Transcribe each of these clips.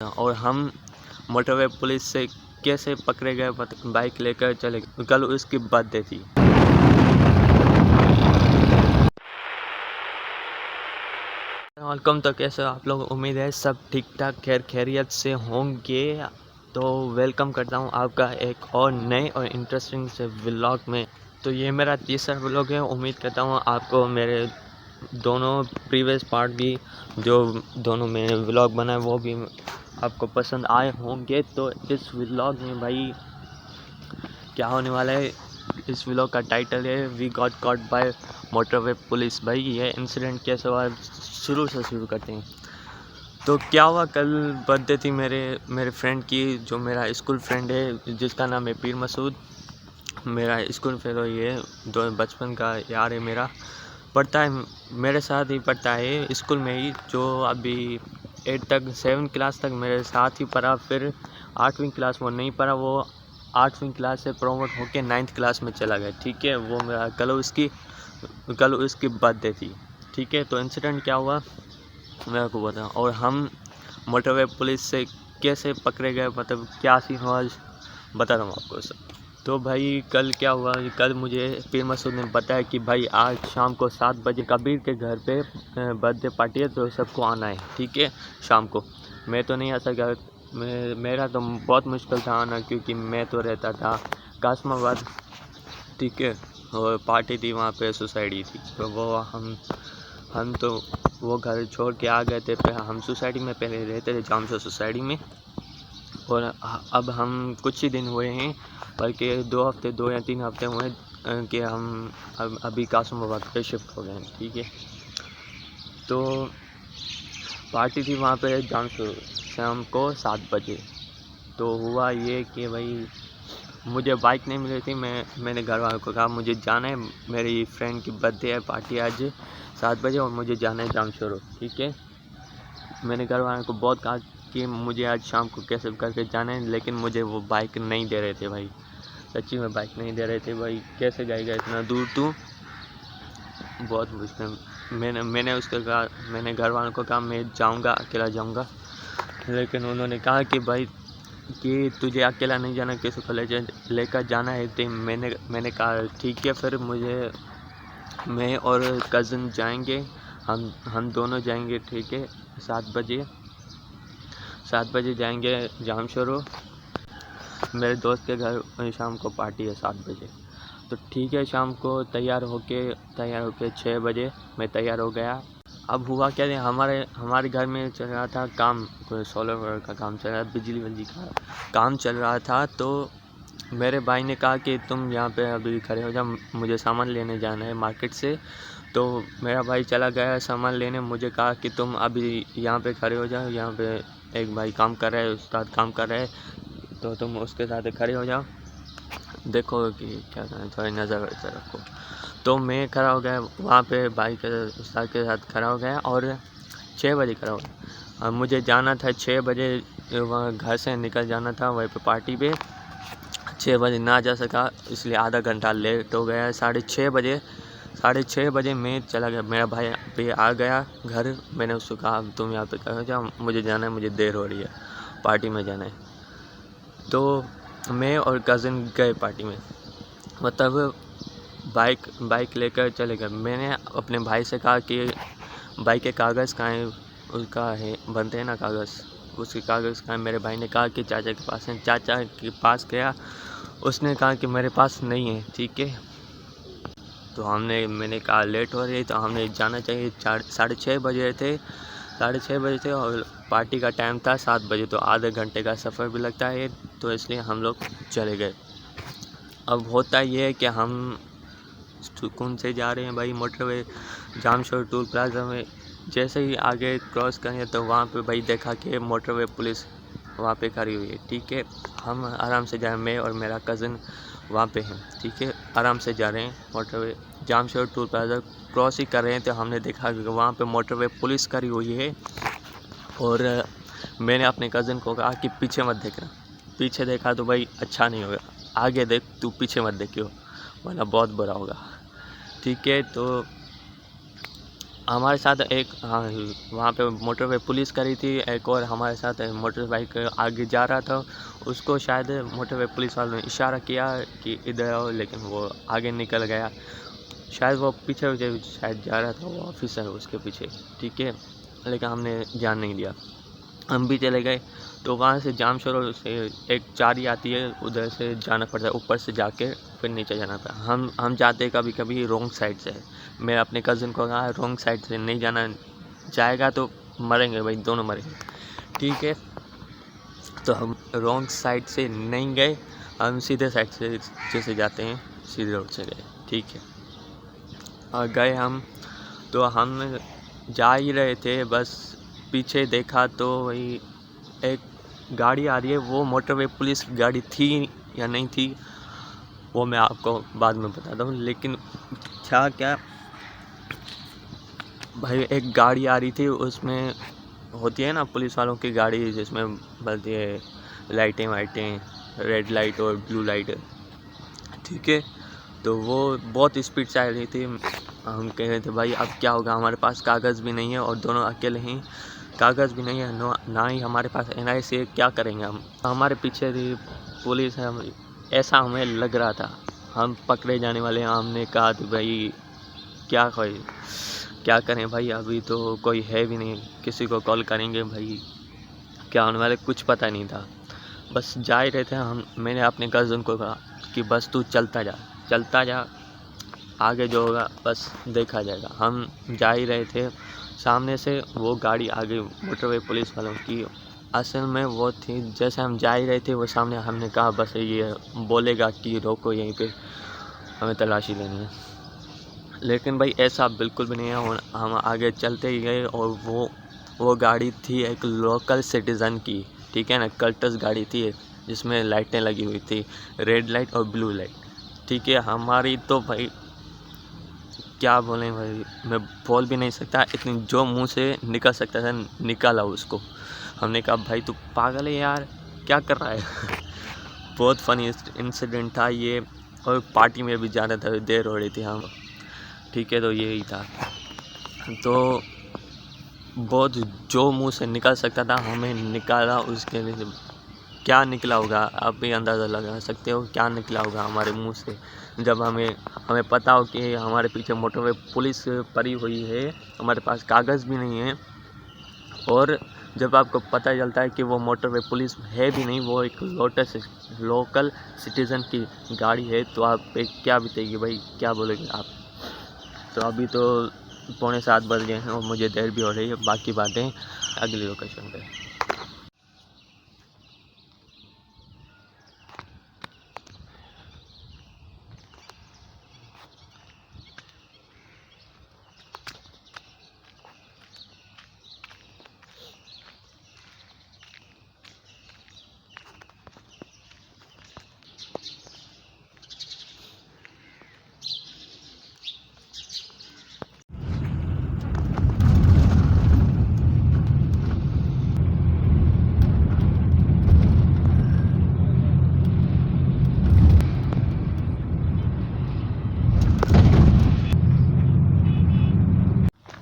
और हम motorway police से कैसे पकड़े गए, बाइक लेकर चले गए। कल उसकी बर्थडे थी। वेलकम। तो कैसे हो आप लोग? उम्मीद है सब ठीक ठाक खैर खैरियत से होंगे। तो वेलकम करता हूँ आपका एक और नए और इंटरेस्टिंग से व्लॉग में। तो ये मेरा तीसरा व्लॉग है। उम्मीद करता हूँ आपको मेरे दोनों प्रीवियस पार्ट भी, जो दोनों मैंने व्लॉग बनाए, वो भी आपको पसंद आए होंगे। तो इस व्लॉग में भाई क्या होने वाला है, इस व्लॉग का टाइटल है we got caught by motorway police. भाई ये इंसिडेंट कैसे हुआ, शुरू से शुरू करते हैं। तो क्या हुआ, कल बर्थडे थी मेरे फ्रेंड की, जो मेरा स्कूल फ्रेंड है, जिसका नाम है पीर मसूद। मेरा स्कूल फेलो ये दो बचपन का यार है मेरा, पढ़ता है मेरे साथ ही, पढ़ता है स्कूल में ही, जो अभी 8 तक 7 क्लास तक मेरे साथ ही पढ़ा। फिर 8वीं क्लास वो नहीं पढ़ा, वो 8वीं क्लास से प्रमोट होके 9th क्लास में चला गया। ठीक है, वो मेरा कल उसकी बर्थडे थी। ठीक है, तो इंसिडेंट क्या हुआ मैं आपको बताऊँ। और हम मोटरवे पुलिस से कैसे पकड़े गए, मतलब क्या सीन हुआ, बता रहा हूँ आपको सब। तो भाई कल क्या हुआ, कल मुझे पीर मसूद ने बताया कि भाई आज शाम को 7 बजे कबीर के घर पे बर्थडे पार्टी है, तो सबको आना है। ठीक है, शाम को मैं तो नहीं आ सका, मेरा तो बहुत मुश्किल था आना, क्योंकि मैं तो रहता था कासमाबाद। ठीक है, और पार्टी थी वहाँ पे, सोसाइटी थी, तो वो हम तो वो घर छोड़ के आ गए थे। फिर हम सोसाइटी में पहले रहते थे, जामशो सोसाइटी में, और अब हम कुछ ही दिन हुए हैं, बल्कि 2 या 3 हफ्ते हुए कि हम अभी कासमाबाद पे शिफ्ट हो गए हैं। ठीक है, तो पार्टी थी वहाँ पे जामशो शाम को 7 बजे। तो हुआ ये कि भाई मुझे बाइक नहीं मिली थी। मैंने घर वालों को कहा मुझे जाना है, मेरी फ्रेंड की बर्थडे है, पार्टी आज 7 बजे, और मुझे जाना है जामशोरो। ठीक है, मैंने घर वालों को बहुत कहा कि मुझे आज शाम को कैसे करके जाना है, लेकिन मुझे वो बाइक नहीं दे रहे थे भाई, सच्ची में बाइक नहीं दे रहे थे भाई। कैसे जाएगा इतना दूर तू, बहुत मुश्किल। मैंने घर वालों को कहा मैं जाऊंगा, अकेला जाऊंगा, लेकिन उन्होंने कहा कि भाई कि तुझे अकेला नहीं जाना, किसी को लेकर जाना है। तो मैंने कहा ठीक है, फिर मैं और कज़न जाएंगे, हम दोनों जाएंगे। ठीक है, 7 बजे जाएंगे जामशोरो, मेरे दोस्त के घर शाम को पार्टी है 7 बजे। तो ठीक है, शाम को तैयार होके 6 बजे मैं तैयार हो गया। अब हुआ क्या है, हमारे घर में चल रहा था काम, कोई सोलर का काम चल रहा था, बिजली का काम चल रहा था। तो मेरे भाई ने कहा कि तुम यहाँ पे अभी खड़े हो जाओ, मुझे सामान लेने जाना है मार्केट से। तो मेरा भाई चला गया सामान लेने, मुझे कहा कि तुम अभी यहाँ पे खड़े हो जाओ, यहाँ पे एक भाई काम कर रहा है, उस्ताद काम कर रहा है, तो तुम उसके साथ खड़े हो जाओ, देखो कि क्या करें, थोड़ी नज़र वज़र रखो। तो मैं खड़ा हो गया वहाँ पे, भाई के उस्ताद के साथ खड़ा हो गया, और 6 बजे खड़ा हो गया। अब मुझे जाना था 6 बजे, वहाँ घर से निकल जाना था वहीं पे पार्टी पे। 6 बजे ना जा सका, इसलिए आधा घंटा लेट हो गया। 6:30 बजे मैं चला गया, मेरा भाई पे आ गया घर। मैंने उसको कहा तुम यहाँ पे खड़े हो जाओ, मुझे जाना है, मुझे देर हो रही है, पार्टी में जाना है। तो मैं और कज़न गए पार्टी में, मतलब बाइक लेकर चले गए। मैंने अपने भाई से कहा कि बाइक के कागज़ कहाँ हैं, उसका है बनते हैं ना कागज़, उसके कागज़ कहाँ हैं। मेरे भाई ने कहा कि चाचा के पास हैं। चाचा के पास गया, उसने कहा कि मेरे पास नहीं है। ठीक है, तो मैंने कहा लेट हो रही है, तो हमने जाना चाहिए, 6:30 बजे थे, 6:30 बजे थे, और पार्टी का टाइम था 7 बजे, तो आधे घंटे का सफ़र भी लगता है, तो इसलिए हम लोग चले गए। अब होता ये है कि हम सुकून से जा रहे हैं भाई, मोटरवे जामशोर टोल प्लाजा में। जैसे ही आगे क्रॉस करें तो वहाँ पे भाई देखा कि मोटरवे पुलिस वहाँ पे खड़ी हुई है। ठीक है, हम आराम से जा रहे हैं, मैं और मेरा कज़न वहाँ पे हैं। ठीक है, आराम से जा रहे हैं, motorway Jamshoro toll plaza cross ही कर रहे हैं, तो हमने देखा कि वहाँ पे मोटरवे पुलिस खड़ी हुई है। और मैंने अपने कज़न को कहा कि पीछे मत देखना। पीछे देखा तो भाई अच्छा नहीं होगा, आगे देख, तू पीछे मत देखियो, वरना बहुत बुरा होगा। ठीक है, तो हमारे साथ एक वहाँ पे मोटरवे पुलिस करी थी, एक और हमारे साथ मोटर बाइक आगे जा रहा था। उसको शायद मोटरवे पुलिस वालों ने इशारा किया कि इधर आओ, लेकिन वो आगे निकल गया। शायद वो पीछे शायद जा रहा था, वो ऑफिसर उसके पीछे, ठीक है, लेकिन हमने ध्यान नहीं दिया, हम भी चले गए। तो वहाँ से जाम शोर से एक चारी आती है, उधर से जाना पड़ता है, ऊपर से जाके फिर नीचे जाना पड़ता है। हम जाते कभी कभी रॉन्ग साइड से। मैं अपने कज़न को कहा रॉन्ग साइड से नहीं जाना, जाएगा तो मरेंगे भाई, दोनों मरेंगे, ठीक है। तो हम रॉन्ग साइड से नहीं गए, हम सीधे साइड से जैसे जाते हैं सीधे रोड से गए, ठीक है। और गए हम, तो हम जा ही रहे थे, बस पीछे देखा तो वही एक गाड़ी आ रही है। वो मोटरवे पुलिस की गाड़ी थी या नहीं थी वो मैं आपको बाद में बताता हूँ, लेकिन था क्या भाई, एक गाड़ी आ रही थी, उसमें होती है ना पुलिस वालों की गाड़ी जिसमें बलती है लाइटें वाइटें, रेड लाइट और ब्लू लाइट, ठीक है। तो वो बहुत स्पीड से आ रही थी। हम कह रहे थे भाई अब क्या होगा, हमारे पास कागज़ भी नहीं है और दोनों अकेले हैं, कागज़ भी नहीं है, ना ही हमारे पास NIC है, क्या करेंगे हम। हमारे पीछे थी पुलिस है, ऐसा हमें लग रहा था हम पकड़े जाने वाले हैं। हमने कहा तो भाई क्या करें भाई, अभी तो कोई है भी नहीं, किसी को कॉल करेंगे भाई, क्या होने वाले कुछ पता नहीं था। बस जा ही रहे थे हम। मैंने अपने कज़न को कहा कि बस तू चलता जा, आगे जो होगा बस देखा जाएगा। हम जा ही रहे थे, सामने से वो गाड़ी आ गई मोटरवे पुलिस वालों की। असल में वो थी, जैसे हम जा ही रहे थे वो सामने, हमने कहा बस ये बोलेगा कि रोको यहीं पे, हमें तलाशी लेनी है, लेकिन भाई ऐसा बिल्कुल भी नहीं है। हम आगे चलते ही गए और वो गाड़ी थी एक लोकल सिटीज़न की, ठीक है ना, कल्टस गाड़ी थी जिसमें लाइटें लगी हुई थी, रेड लाइट और ब्लू लाइट, ठीक है। हमारी तो भाई क्या बोलें भाई, मैं बोल भी नहीं सकता, इतनी जो मुंह से निकल सकता था निकाला उसको। हमने कहा भाई तू पागल है यार, क्या कर रहा है। बहुत फनी इंसिडेंट था ये, और पार्टी में भी जाना था, देर हो रही थी हम, ठीक है। तो यही था, तो बहुत जो मुंह से निकल सकता था हमें निकाला। उसके लिए क्या निकला होगा आप भी अंदाज़ा लगा सकते हो, क्या निकला होगा हमारे मुंह से, जब हमें पता हो कि हमारे पीछे मोटरवे पुलिस पड़ी हुई है, हमारे पास कागज़ भी नहीं है, और जब आपको पता चलता है कि वो मोटरवे पुलिस है भी नहीं, वो एक लोकल सिटीज़न की गाड़ी है, तो आप पे क्या बीतेगी भाई, क्या बोलेंगे आप। तो अभी तो 6:45 बज गए हैं और मुझे देर भी हो रही है, बाकी बातें अगली लोकेशन पे।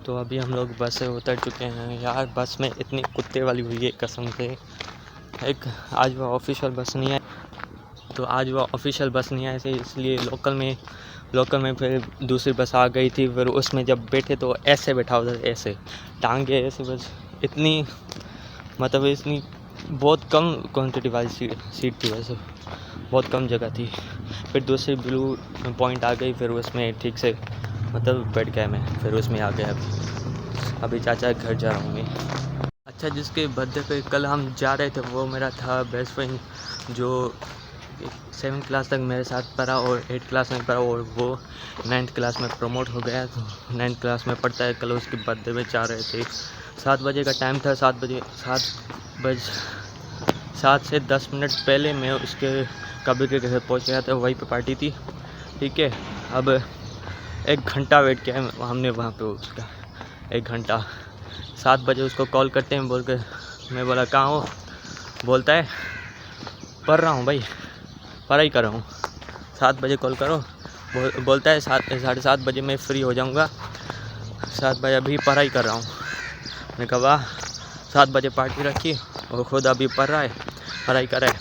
तो अभी हम लोग बस से उतर चुके हैं यार। बस में इतनी कुत्ते वाली हुई है कसम से। एक आज वो ऑफिशियल बस नहीं आई, थी, इसलिए लोकल में फिर दूसरी बस आ गई थी। फिर उसमें जब बैठे तो ऐसे बैठा होता, ऐसे टांगे ऐसे, बस इतनी मतलब इतनी बहुत कम क्वांटिटी वाली सीट थी, वैसे बहुत कम जगह थी। फिर दूसरी ब्लू पॉइंट आ गई, फिर उसमें ठीक से मतलब बैठ गया मैं, फिर उसमें आ गया। अभी चाचा घर जा रहा हूँ मैं। अच्छा, जिसके बर्थडे पे कल हम जा रहे थे वो मेरा था बेस्ट फ्रेंड, जो 7th क्लास तक मेरे साथ पढ़ा और 8th क्लास में पढ़ा, और वो 9th क्लास में प्रमोट हो गया, तो 9th क्लास में पढ़ता है। कल उसके बर्थडे पे जा रहे थे, 7 बजे का टाइम था। 7 से 10 मिनट पहले मैं उसके कभी के घर पहुँच गया था, वहीं पे पार्टी थी, ठीक है। अब 1 घंटा वेट किया हमने वहाँ पे उसका, 1 घंटा। 7 बजे उसको कॉल करते हैं, मैं बोला कहाँ हो, बोलता है पढ़ रहा हूँ भाई, पढ़ाई कर रहा हूँ। 7 बजे कॉल करो, बोलता है 7 साढ़े 7 बजे मैं फ्री हो जाऊँगा, 7 बजे अभी पढ़ाई कर रहा हूँ। मैंने कहा वाह, 7 बजे पार्टी रखी और ख़ुद अभी पढ़ रहा है, पढ़ाई कर रहा है।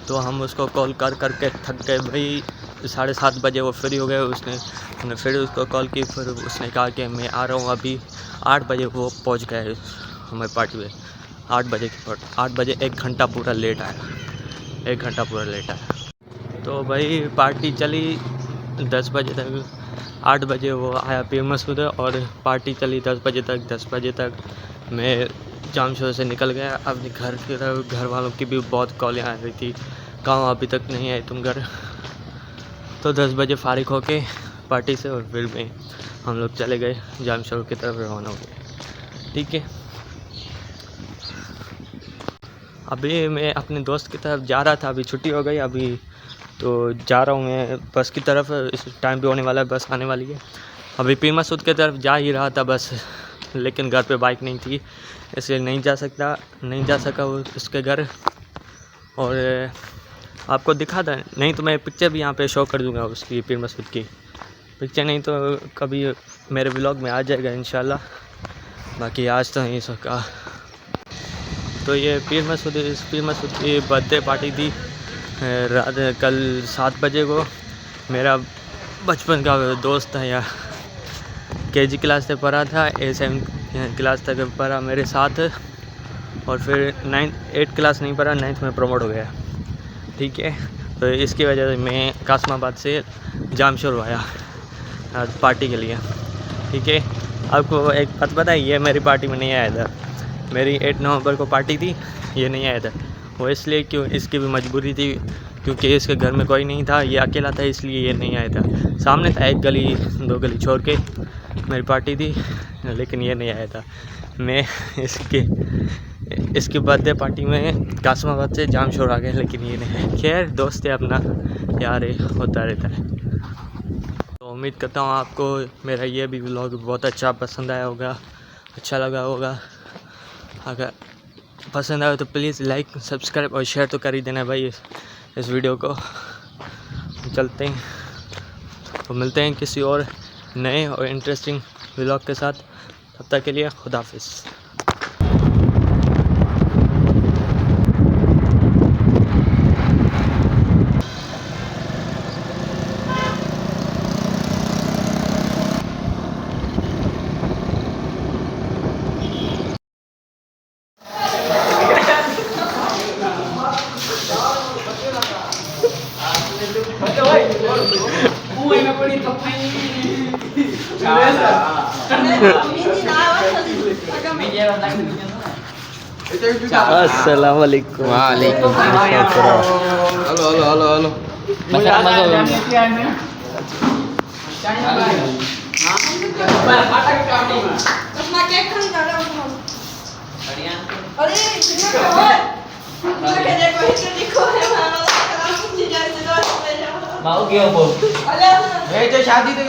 तो हम उसको कॉल कर करके थक गए भाई। 7:30 बजे वो फ्री हो गए। मैंने फिर उसको कॉल की, फिर उसने कहा कि मैं आ रहा हूँ अभी। 8 बजे वो पहुँच गए हमारी पार्टी में। 8 बजे 1 घंटा पूरा लेट आया, 1 घंटा पूरा लेट आया। तो भाई पार्टी चली 10 बजे तक। 8 बजे वो आया पीर मसूद और पार्टी चली 10 बजे तक। 10 बजे तक मैं जामशोर से निकल गया अपने घर की तरफ। घर वालों की भी बहुत कॉलें आ रही थी, कहाँ अभी तक नहीं आए तुम घर। तो 10 बजे फारिग होके पार्टी से और फिर में हम लोग चले गए जामशोर की तरफ, रवाना हो गए। ठीक है, अभी मैं अपने दोस्त की तरफ जा रहा था। अभी छुट्टी हो गई, अभी तो जा रहा हूँ मैं बस की तरफ। इस टाइम भी होने वाला है, बस आने वाली है। अभी पीर मसूद की तरफ जा ही रहा था बस, लेकिन घर पे बाइक नहीं थी इसलिए नहीं जा सका वो उसके घर। और आपको दिखा था, नहीं तो मैं पिक्चर भी यहाँ पे शो कर दूँगा उसकी, पीर मसूद की पिक्चर। नहीं तो कभी मेरे व्लॉग में आ जाएगा इंशाल्लाह, बाकी आज तो नहीं सका। तो ये पीर मसूद की बर्थडे पार्टी थी रात कल 7 बजे को। मेरा बचपन का दोस्त था यार, KG क्लास से पढ़ा था, A7 क्लास तक पढ़ा मेरे साथ, और फिर 8 क्लास नहीं पढ़ा, 9th में प्रमोट हो गया। ठीक है, तो इसकी वजह से मैं कासमाबाद से जामशोर आया आज पार्टी के लिए। ठीक है, आपको एक बात पता है, ये मेरी पार्टी में नहीं आया था। मेरी 8 नवंबर को पार्टी थी, ये नहीं आया था। वो इसलिए क्यों, इसकी भी मजबूरी थी क्योंकि इसके घर में कोई नहीं था, ये अकेला था इसलिए ये नहीं आया था। सामने था 1 गली 2 गली छोड़ के मेरी पार्टी थी, लेकिन ये नहीं आया था। मैं इसकी बर्थडे पार्टी में कासमाबाद से जामशोर आ गया, लेकिन ये नहीं है। खैर दोस्त है अपना, यार होता रहता है। तो उम्मीद करता हूँ आपको मेरा ये भी व्लॉग बहुत अच्छा पसंद आया होगा, अच्छा लगा होगा। अगर पसंद आए तो प्लीज़ लाइक, सब्सक्राइब और शेयर तो कर ही देना भाई इस वीडियो को। चलते हैं, तो मिलते हैं किसी और नए और इंटरेस्टिंग व्लॉग के साथ। तब तक के लिए खुदा हाफिज़। Assalamualaikum. Waalaikumsalam. Halo. Mau kêu bố. Ê, cho शादी तो